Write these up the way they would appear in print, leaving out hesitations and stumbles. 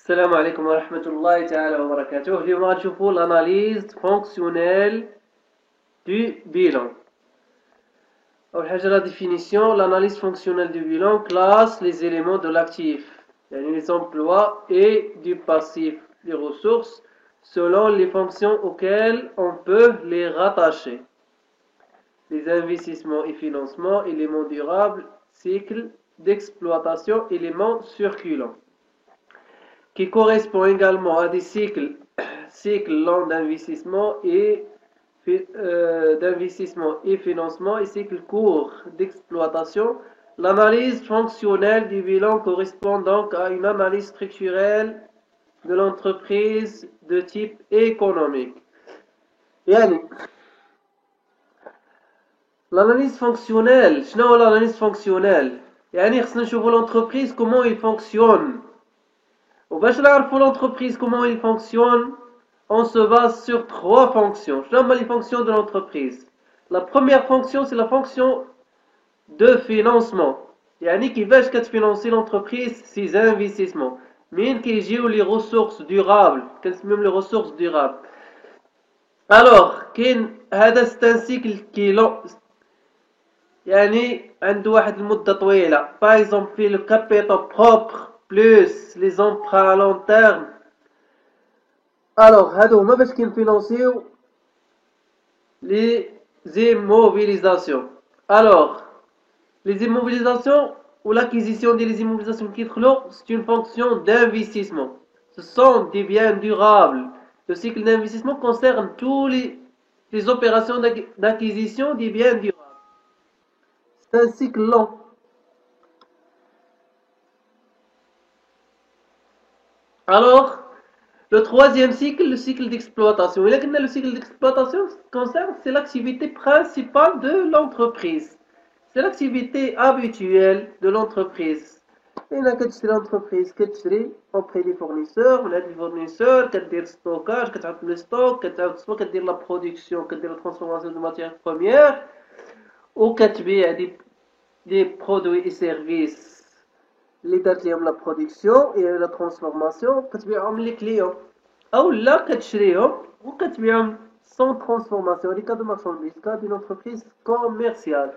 السلام عليكم ورحمة الله تعالى وبركاته. اليوم غنشوفو l'analyse fonctionnelle du bilan. أول حاجة la définition. L'analyse fonctionnelle du bilan classe les éléments de l'actif, les emplois et du passif, les ressources, selon les fonctions auxquelles on peut les rattacher. Les investissements et financements, éléments durables, cycle d'exploitation, éléments circulants, qui correspond également à des cycles longs d'investissement et financement et cycles courts d'exploitation. L'analyse fonctionnelle du bilan correspond donc à une analyse structurelle de l'entreprise de type économique. L'analyse fonctionnelle, شنو l'analyse fonctionnelle؟ خصنا نشوفوا l'entreprise comment il fonctionne. وباش نعرفوا l'entreprise comment il fonctionne, on se base sur trois fonctions. شنو هما les fonctions de l'entreprise؟ La première fonction c'est la fonction de financement. كيفاش كتفينانسي l'entreprise ses investissements. منين كيجيو les ressources durables؟ كنسميهم les ressources durables. Alors كاين هذا c'est un cycle qui عنده واحد المدة طويلة. Par exemple في le capital propre plus les emprunts à long terme. Alors هادو هما باش كنفينانسيو les immobilisations. Alors les immobilisations ou l'acquisition des immobilisations qui c'est une fonction d'investissement. Ce sont des biens durables. Le cycle d'investissement concerne tous les opérations d'acquisition des biens durables. C'est un cycle long. Alors, le troisième cycle, le cycle d'exploitation. Le cycle d'exploitation concerne, c'est l'activité principale de l'entreprise. C'est l'activité habituelle de l'entreprise. Et là, كتشري l'entreprise, كتشري auprès des fournisseurs, من هاد الفورنيسور كدير ستوكاج, كتعطي لي ستوك, كدير la production, كدير la transformation de matières premières, وكتبيع des produits et services اللي دارت ليهم لا برودكسيون et la transformation كتبيعهم لي كليون او لا كتشريهم وكتبيعهم sans transformation. هذه كادو مارشانديز كادو une entreprise commerciale.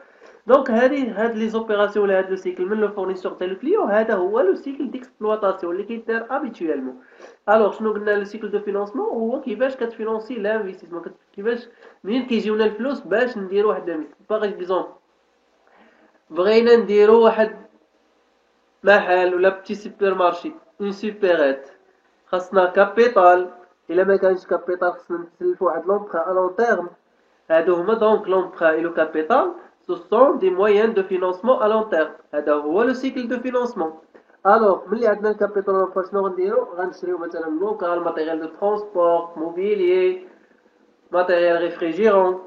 دونك هاد لي زوبيراسيون ولا هاد لو سيكل من لو فورنيسور حتى لو كليون هذا هو لو سيكل ديكسبلواتاسيون اللي كيدار ابيتويلمون. الوغ شنو قلنا لو سيكل دو فينانسمون هو كيفاش كتفينانسي لانفستيسمون، كيفاش منين كيجيونا الفلوس باش نديرو واحد الانفستيسمون. باغ اكزومبل بغينا نديرو واحد محل ولا بتي سوبر مارشي اون سوبيريت، خاصنا كابيتال. الا ما كانش كابيتال خاصنا نسلفو واحد لومبران ا لون تيرم. هادو هما دونك لومبران اي لو كابيتال سو سون دي مويان دو فينانسمون ا لون تيرم. هذا هو لو سيكل دو فينانسمون. الوغ ملي عندنا الكابيتال شنو غنديرو؟ غنشريو مثلا لوكال، ماتيريال دو ترونسبور، موبيليي، ماتيريال ريفريجيرون.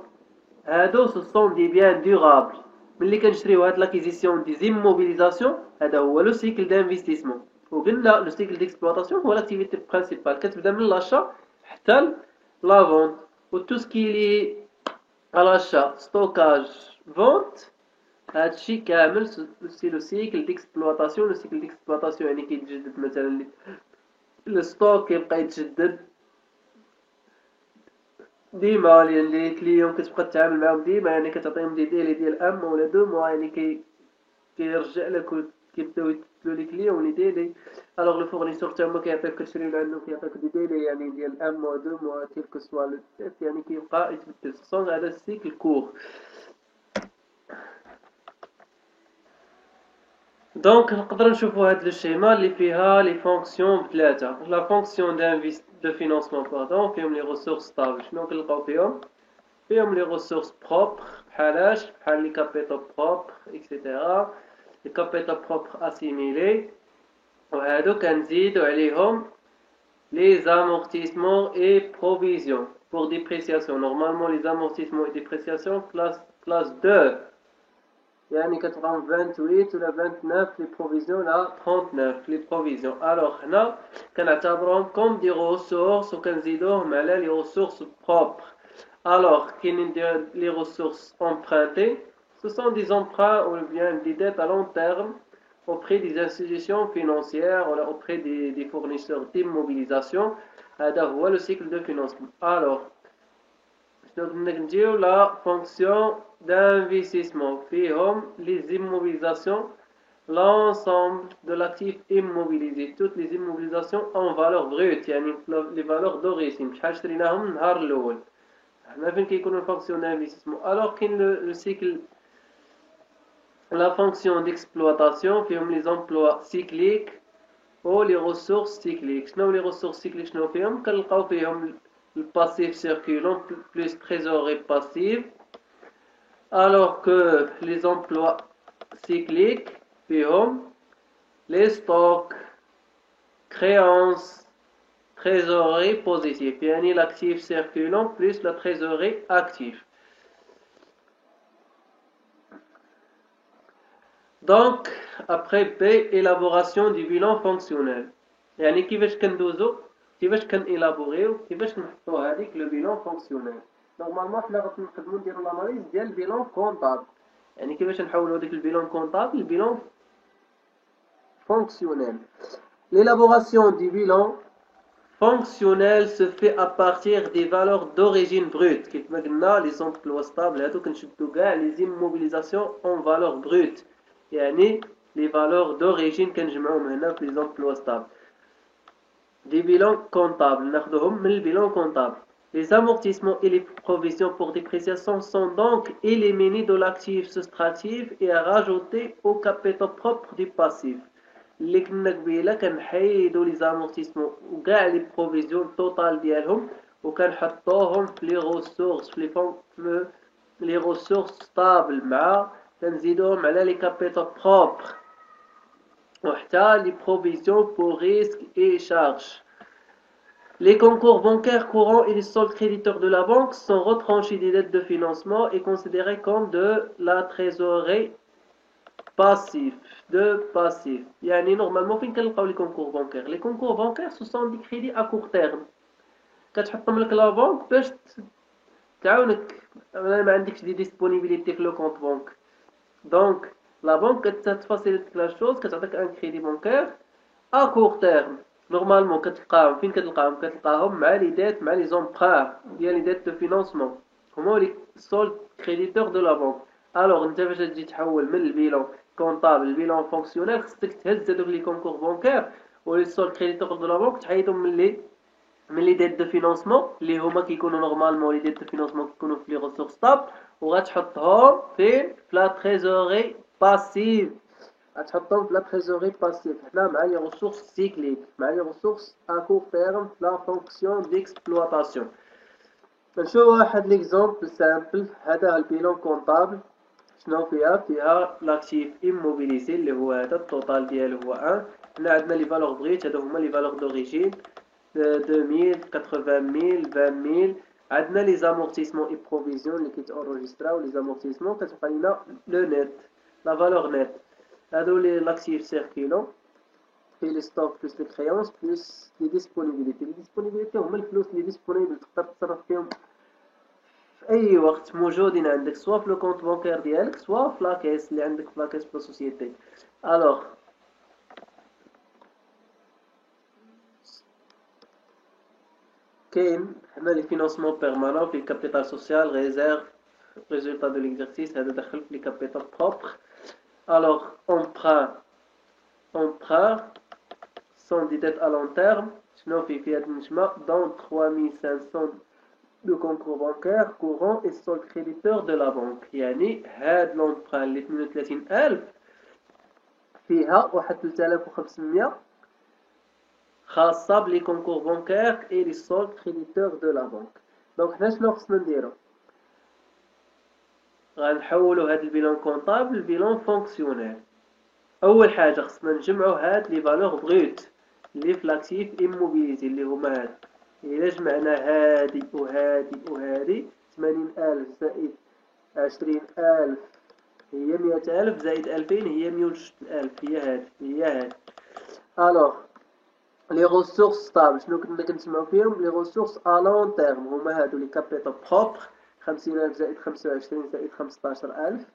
هادو سو سون دي بيان دورابل. ملي كنشريو هاد لاكيزيسيون دي زيموبيليزاسيون هذا هو لو سيكل دانفستيسمون. وقلنا لو سيكل ديكسبلوطاسيون هو لاكتيفيتي برينسيبال، كتبدا من لاشا حتى لا فونت و تو سكي لي لاشا ستوكاج فونت. هادشي كامل سي لو سيكل ديكسبلوطاسيون. لو سيكل ديكسبلوطاسيون كيتجدد مثلا لو ستوك كيبقى يتجدد ديما، لي كليون كتبقى تتعامل معاهم ديما، كتعطيهم دي ديلي ديال ام ولا دو موا، كيرجع لك كيبداو يتبدلو لي كليون لي ديلي. الوغ لو فورنيسور تا هما كيعطيك كتشري من عندو كيعطيك دي ديلي ديال ام موا دو موا كيلكو سوا لو ديت، كيبقى يتبدل. سون هذا السيكل كور. دونك نقدر نشوفو هاد لو شيما اللي فيها لي فونكسيون بثلاثه. لا فونكسيون دو فينانسمون باردون فيهم لي ريسورس ستابل. شنو كنلقاو فيهم؟ فيهم لي ريسورس بروبر بحال لي كابيتال بروبر اكسيتيرا، لي كابيتال بروبر اسيميلي، وهادو كنزيدو عليهم les amortissements et provisions pour dépréciation. Normalement les amortissements et dépréciation classe 2 كتبقاو 28 ولا 29 les provisions là 39 les provisions. alors هنا كنعتبروهم comme des ressources وكنزيدوهم على les ressources propres. alors كاينين les ressources empruntées, ce sont des emprunts ou bien des dettes à long terme auprès des institutions financières ou auprès des fournisseurs d'immobilisation. هذا هو le cycle de financement. Alors, la fonction d'investissement فيهم les immobilisations, l'ensemble de l'actif immobilisé, toutes les immobilisations en valeur brute, يعني les valeurs d'origine شحال شريناهم النهار الاول. حنا فين كيكون الفونكسيون d'investissement. Alors كاين le cycle, la fonction d'exploitation فيهم les emplois cycliques ou les ressources cycliques. شنو les ressources cycliques شنو فيهم؟ كنلقاو فيهم le passif circulant plus trésorerie passive, alors que les emplois cycliques فيهم les stocks, créances, trésorerie positive, يعني l'actif circulant plus la trésorerie active. Donc, après B, élaboration du bilan fonctionnel. يعني كيفاش كندوزو كيفاش كنإلابوريو كيفاش نحطو هذيك لو بيلون فونكسيونيل. نورمالمون حنا غنقدروا نديرو لاناليز ديال البيلون كونطابل، يعني كيفاش نحولوا هذيك البيلون كونطابل لبيلون fonctionnel. L'élaboration du bilan fonctionnel se fait à partir des valeurs d'origine brute. كيف ما قلنا les emplois stables هادو كنشدو كاع les immobilisations en valeur brute، يعني les valeurs d'origine كنجمعوهم هنا في les emplois stables. Des bilans comptables, ناخذهم من البيلان comptable. Les amortissements et les provisions pour dépréciation sont donc éliminés de l'actif soustractif et rajoutés au capital propre du passif. اللي كنا قبيله كنحيدو لي زامورتيسمون وكاع لي بروفيزيون توتال ديالهم وكنحطوهم في لي ريسورس في لي ريسورس ستابل مع كنزيدوهم على لي كابيتال بروبر وحتى لي بروفيزيون pour risque et charges. Les concours bancaires courants et les soldes créditeurs de la banque sont retranchés des dettes de financement et considérés comme de la trésorerie passif. يعني normalement فين كنلقاو لي كونكور بانكير؟ لي كونكور بانكير ce sont des crédits à court terme كتحطهم لك لا بانك باش تعاونك ما عندكش دي ديسپونيبيليتي في لو كونت بانك. دونك لا بانك كتفاسيليتيك لا شوز كتعطيك ان كريدي بانكير ا كور تيرم. نورمالمون كتلقاهم فين كتلقاهم مع لي ديت مع لي زومبرار ديال لي ديت دو فينانسمون هما لي سول كريديتور دو لا بانك. الوغ انت باش تجي تحول من البيلون كونطابل البيلون فونكسيونيل خصك تهز هذوك لي كونكور بانكير ولي سول كريديتور دو لا بانك تحيدهم من لي ديت دو فينانسمون اللي هما كيكونوا نورمالمون لي ديت دو فينانسمون كيكونوا في لي ريسورس ستاب وغتحطهم فين في لا تريزوري باسيف. غتحطهم في لا تريزوري باسيف حنا مع لي ريسورس سيكليك مع لي ريسورس ا كور تيرم في لا فونكسيون ديكسبلواتاسيون. نشوف واحد ليكزامبل سامبل. هذا البيلون كونطابل شنو فيها لاكتيف اموبيليزي اللي هو هذا التوتال ديالو هو 1. هنا عندنا لي فالور بريت هادو هما لي فالور دوريجين 2000 80000 20000. عندنا لي زامورتيسمون اي بروفيزيون اللي كيتانجستراو لي زامورتيسمون كتبقى لنا لو نيت لا فالور نيت. هادو لي لاكتيف سيركيلون في لي ستوك بلس لي كريونس بلس لي ديسپونيبيليتي. لي ديسپونيبيليتي هما الفلوس اللي ديسپونيبل تقدر تصرف فيهم في اي وقت موجودين عندك سواء في لو كونت بانكير ديالك سواء في لاكيس اللي عندك في لاكيس بلا سوسيتي. الوغ كاين حنا لي فينانسمون بيرمانون في الكابيتال سوسيال ريزيرف résultat de l'exercice هذا دخل في لي كابيتال بروبر. الوغ emprunt sont des dettes à long terme. شنو في هاد النجمة دون 3500 de concours bancaire courant et solde créditeur de la banque. يعني هاد لونبران اللي 38000 فيها واحد 3500 خاصة بلي كونكور بانكير اي لي سولد كريديتور دو لا بانك. دونك حنا شنو خصنا نديرو؟ غنحولو هاد البيلون كونطابل لبيلون فونكسيونيل. اول حاجة خصنا نجمعو هاد لي فالور بروت اللي في لاكتيف اموبيليزي اللي هما هاد. إلا جمعنا هادي وهادي 80000 زائد 20000 هي 100000 زائد 2000 هي 120000 هي هادي. الوغ لي ريسورس ستابل شنو كنا كنسمعو فيهم؟ لي ريسورس ا لون تيرم هما هادو لي كابيتال بروبر 50000 زائد 25 زائد 15000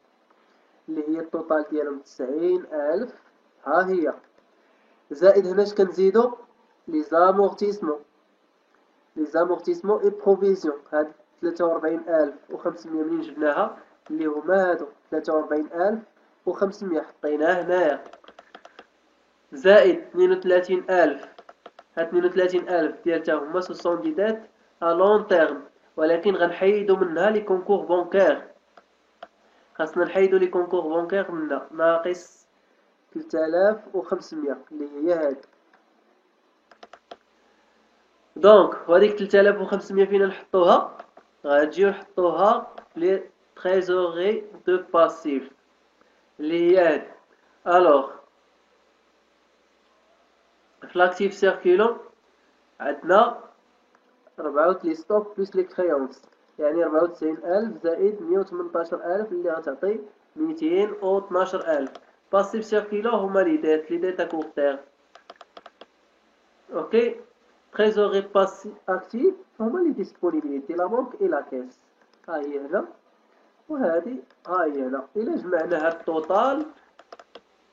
اللي هي التوتال ديالهم 90000. ها هي زائد هنا اش كنزيدو لي زامورتيسمون اي بروفيزيون. هاد 43500 منين جبناها اللي هما هادو 43500 حطيناه هنايا زائد 32000. هاد 32000 ديال تا هما سوسون دي ديت ا لون تيرم، ولكن غنحيدو منها لي كونكور بونكير. خاصنا نحيدو لي كونكور بونكير منها ناقص 3500 اللي هي هاد. دونك وهاديك 3500 فين نحطوها؟ غنجيو نحطوها لي تريزوري دو باسيف اللي هي هاد. الوغ في لاكتيف سيركيلون عندنا 4 لي ستوك بلس لي كريونس، يعني 94000 زائد 118000 اللي غتعطي 212000. باسيف سيركيلون هما لي ديت ا كور تيرم. اوكي. تريزوري باسيف اكتيف هما لي ديسپونيبيليتي لا بنك اي لا كيس. ها هي هنا وهذه ها هي هنا. الا جمعنا هاد التوتال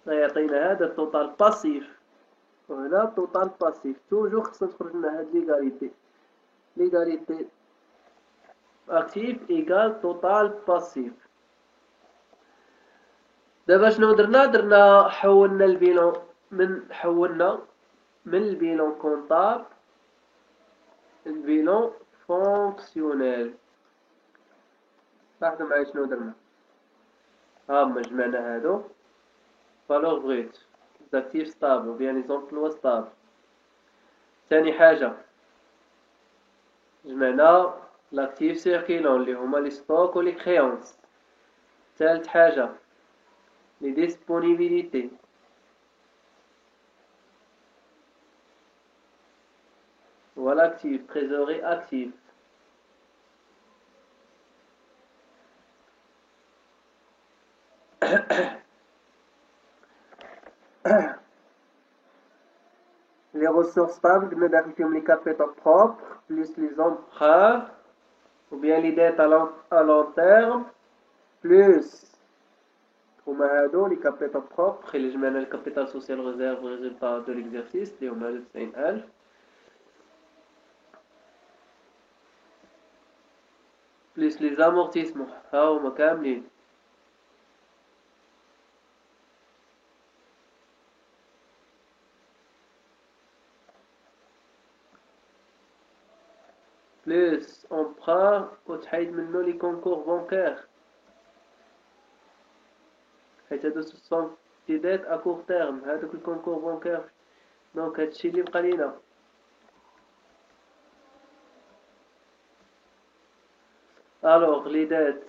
غيعطينا هذا التوتال باسيف وهنا التوتال باسيف. توجور خصنا تخرج لنا هاد ليغاليتي اكتيف ايكال توتال باسيف. دابا شنو درنا حولنا البيلون من البيلون كونطابل البيلون فونكسيونيل. لاحظوا معايا شنو درنا. هما جمعنا هادو فالور بغيت زاكتيف ستابل و بيان لي زومبلوا ستابل. ثاني حاجه جمعنا لاكتيف سيركيلون اللي هما لي ستوك و لي كريونس. ثالث حاجه لي ديسپونيبيليتي. Voilà actif, trésorerie active. Les ressources stables, قلنا داخل فيهم les capitaux propres plus les emprunts ou bien les dettes à long terme plus هما هادو les capitaux propres اللي جمعنا le capital social réserve résultat de l'exercice اللي هما 90000 plus les amortissements ها هما كاملين plus emprunt وتحيد منو لي كونكور بونكير حيت هادو سون دي ديت ا كور تيرم. هادوك الكونكور بونكير دونك هادشي اللي بقى لينا. الوغ لي ديت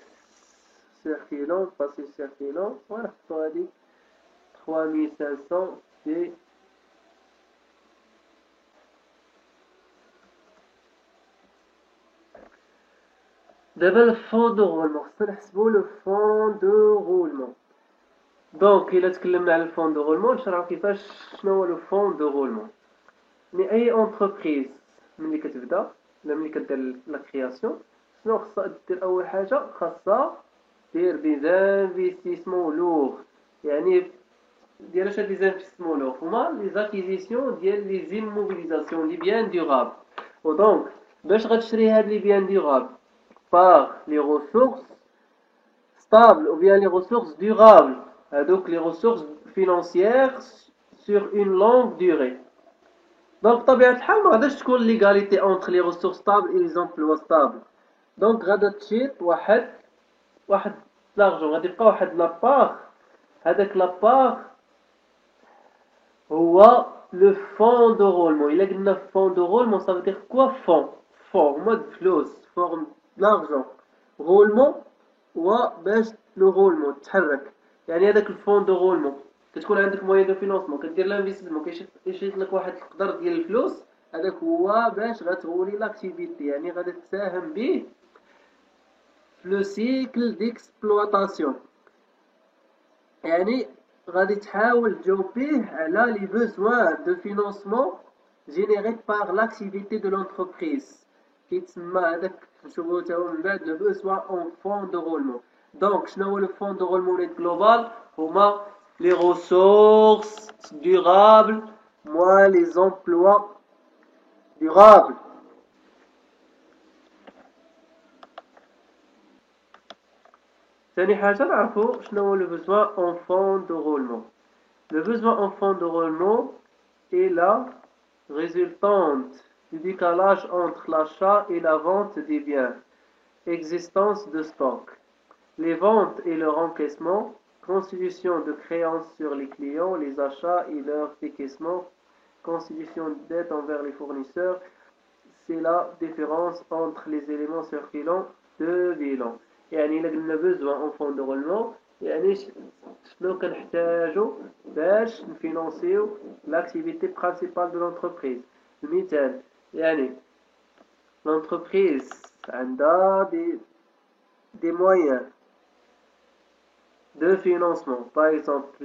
سيركيلون باسي سيركيلون ونحطو هادي 3500 في دابا الفون دو رولمون. خصنا نحسبو لو فون دو رولمون. دونك الا تكلمنا على الفون دو رولمون نشرحو كيفاش شنو هو لو فون دو رولمون. يعني اي اونتربريز ملي كتبدا ولا ملي كدير لا كرياسيون شنو خصها دير؟ اول حاجه خاصها دير دي انفستيسمون لوغ. يعني ديال اش هاد لي انفستيسمون لوغ؟ هما لي زاكيزيسيون ديال لي زيموبيليزاسيون لي بيان دورابل. ودونك باش غتشري هاد لي بيان دورابل par les ressources stables ou bien les ressources durables, donc les ressources financières sur une longue durée. Donc بطبيعة الحال ما غاداش تكون l'égalité entre les ressources stables et les emplois stables. donc غادا تشيط واحد لارجون، غادي يبقى واحد لابار. هذاك لابار هو لو فون دو رولمون. الا قلنا فون دو رولمون ça veut dire quoi؟ فون فورم د فلوس، فورم لارجون. رولمون هو باش لو رولمون تحرك. يعني هذاك الفون دو رولمون كتكون عندك موين دو فينونسمون كدير لانفيستمون كيشيط لك واحد القدر ديال الفلوس. هذاك هو باش غتولي لاكتيفيتي، يعني غادي تساهم به في لو سيكل ديكسبلوطاسيون. يعني غادي تحاول تجاوبيه على لي بوزوان دو فينونسمون جينيري بار لاكتيفيتي دو لونتربريز. كيتسمى هذاك نشوفو تا هو من بعد لو بوزوان اون فون دو رولمون. دونك شنو هو لو فون دو رولمون جلوبال؟ هما les ressources durables moins les emplois durables. ثاني حاجة نعرفو شنو هو le besoin en fonds de roulement. Le besoin en fonds de roulement est la résultante du décalage entre l'achat et la vente des biens. Existence de stock. Les ventes et leur encaissement, constitution de créances sur les clients, les achats et leur décaissement, constitution de dette envers les fournisseurs, c'est la différence entre les éléments circulants de bilan. يعني إلا قلنا besoin en fonds de roulement يعني شنو كنحتاجو باش نفينانسيو l'activité principale de l'entreprise. المثال يعني l'entreprise عندها des moyens de financement, par exemple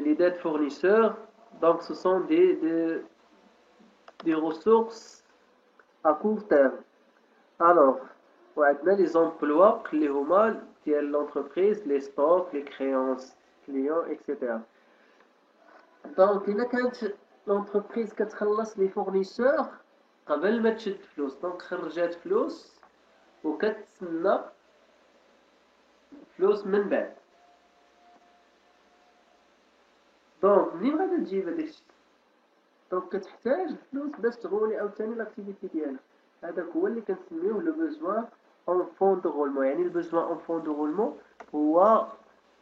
les dettes fournisseurs, donc ce sont des ressources à court terme. Alors, وعندنا les emplois اللي هما ديال l'entreprise, les stocks, les créances clients, etc. Donc إلا كانت l'entreprise كتخلص les fournisseurs قبل ما تشد فلوس، دونك خرجات فلوس وكتسنى فلوس من بعد. دونك منين غادي تجيب هاداك الشيء؟ دونك كتحتاج فلوس باش تغولي عاوتاني لاكتيفيتي ديالك. هذاك هو اللي كنسميوه لو بوزوان اون فون دو رولمون. يعني البوزوان اون فون دو رولمون هو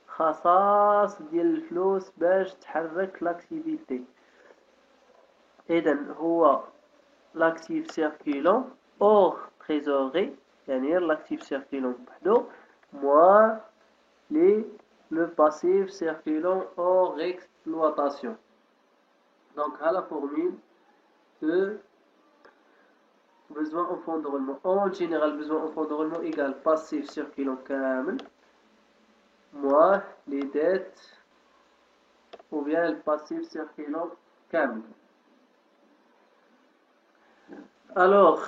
خصاص ديال الفلوس باش تحرك لاكتيفيتي. اذا هو لاكتيف سيركيلون اور تريزوري، يعني لاكتيف سيركيلون بحدو موان le passif circulant hors exploitation. Donc à la formule de besoin en fonds de roulement. En général, besoin en fonds de roulement égale passif circulant كامل moins les dettes ou bien le passif circulant كامل. Alors,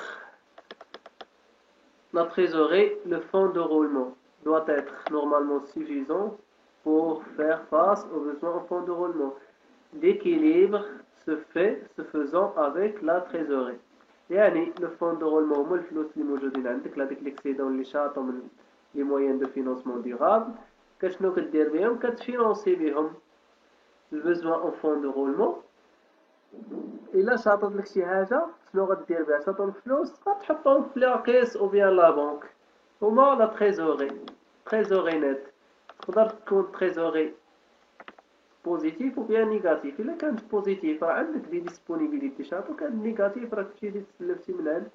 la trésorerie, le fonds de roulement doit être normalement suffisant pour faire face aux besoins en fonds de roulement. L'équilibre se faisant avec la trésorerie. يعني le fonds de roulement هما الفلوس اللي موجودين عندك لهاديك ليكسيدون اللي شاطو من لي مويان دو فينانسمون ديورابل، كشنو كدير بهم؟ كتفينونسي بهم البوزوان اون فون دو رولمون. الا شاطت لك شي حاجه شنو غدير بها؟ شاطو الفلوس غتحطهم في لاكيس او بيان لا بنك، هما لا تريزوري نت. تقدر تكون تريزوري بوزيتيف وبيان نيجاتيف. الا كانت بوزيتيف راه عندك دي ديسپونيبيليتي شاطو، كان نيجاتيف راك تمشي تسلفتي من عند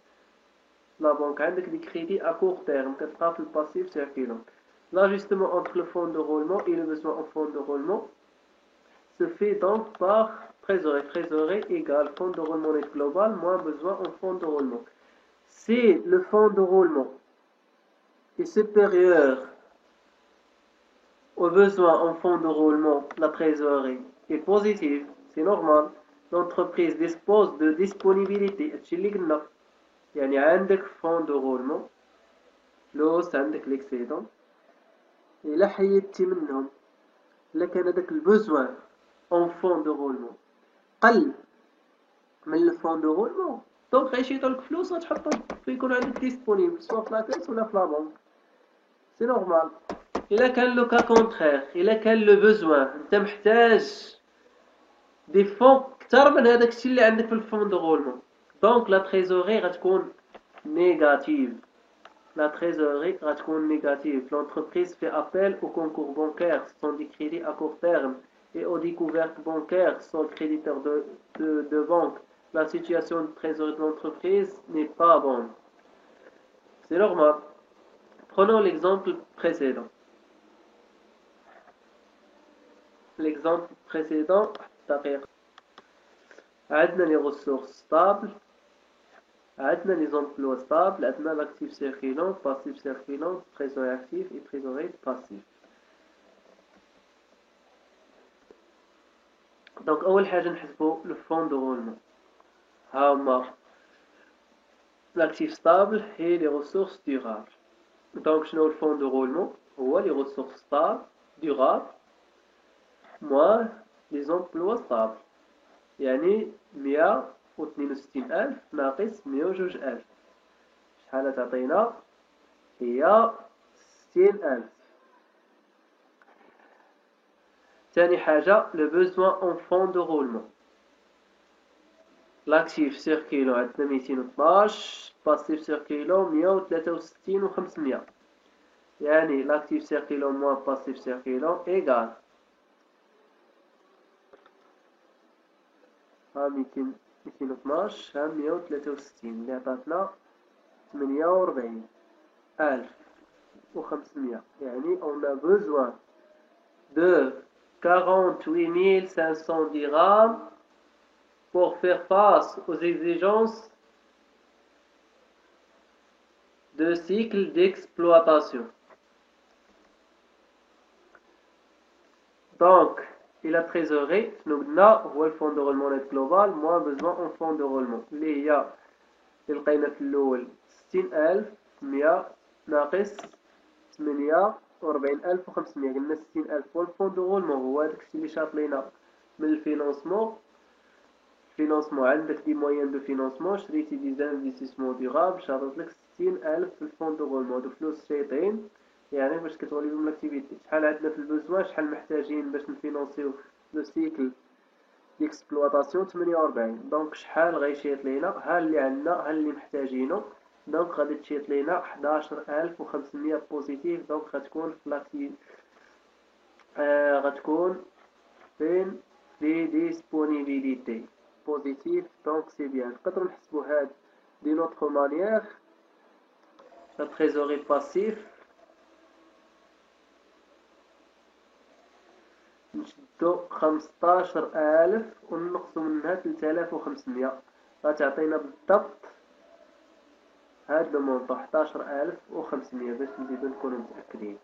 لا بنك، عندك دي كريدي ا كور تيرم كتبقى في الباسيف سيركيلون. L'ajustement entre le fonds de roulement et le besoin en fonds de roulement se fait donc par trésorerie. Trésorerie égale fonds de roulement net global moins besoin en fonds de roulement. Si le fonds de roulement est supérieur au besoin en fonds de roulement, la trésorerie est positive, c'est normal. L'entreprise dispose de disponibilité. يعني عندك fonds de roulement، فلوس عندك l'excédent. إلا حيدتي منهم، إلا كان هذاك البوزوان اون فون دو رولمون قل من الفون دو رولمون، دونك غيشيطولك فلوس غتحطهم فيكون عندك ديسپونيبل سوا في لاكاس ولا في لابونك، سي نورمال. إلا كان لو كا كونترير، إلا كان لو بوزوان أنت محتاج دي فون كتر من هذاك الشيء اللي عندك في الفون دو رولمون، دونك لا تريزوري غتكون نيجاتيف. La trésorerie غتكون négative. L'entreprise fait appel aux concours bancaires, ce sont des crédits à court terme, et aux découvertes bancaires, sont créditeurs de banque. La situation de trésorerie de l'entreprise n'est pas bonne. C'est normal. Prenons l'exemple précédent. L'exemple précédent, عندنا les ressources stables, عندنا les emplois stables, عندنا l'actif circulant, passif circulant, trésorerie actif et trésorerie passif. Donc أول حاجة نحسبو le fond de roulement. ها هما l'actif stable et les ressources durables. Donc شنو le fond de roulement؟ هو les ressources stables durables moins les emplois stables. يعني 162,000 ناقص 102,000 شحال تعطينا؟ هي 60,000. ثاني حاجة le besoin en fonds de roulement. l'actif circulant عندنا 212 passif circulant 163 و500 يعني l'actif circulant moins passif circulant égal ها 212 ها 163 اللي عطاتنا 48,500 يعني on a besoin de 48 500 dirhams pour faire face aux exigences de cycle d'exploitation. Donc, et la trésorerie, nous avons le fonds de roulement net global, moins besoin en fonds de roulement. اللي هي لقينا في الأول 60,100 ناقص 48,500 قلنا 60,000 هو الفون دو غولمون هو هذاك الشيء اللي شاط لينا من الفينونسمون. الفينونسمون عندك دي موين دو فينونسمون شريتي دي زانفيستيسمون ديغابل شاطت لك 60,000 في الفون دو غولمون. هادو فلوس شايطين يعني باش كتولي بهم لاكتيفيتي. شحال عندنا في البوزوان شحال محتاجين باش نفينونسيو لو سيكل ديكسبلوطاسيون 48. دونك شحال غيشيط لينا ها اللي عندنا ها اللي محتاجينو. دونك غادي تشيط لينا 11,500 بوزيتيف. دونك غتكون في لاكتيف غتكون فين لي ديسپونيبيليتي بوزيتيف. دونك سي بيان. نقدروا نحسبوا هاد دي نوتر مانيير. لا تريزوري باسيف نشدو 15,000 ونقصو منها 3,500 غتعطينا بالضبط هاد لو مونطو 11,500 باش نزيدو نكونو متأكدين.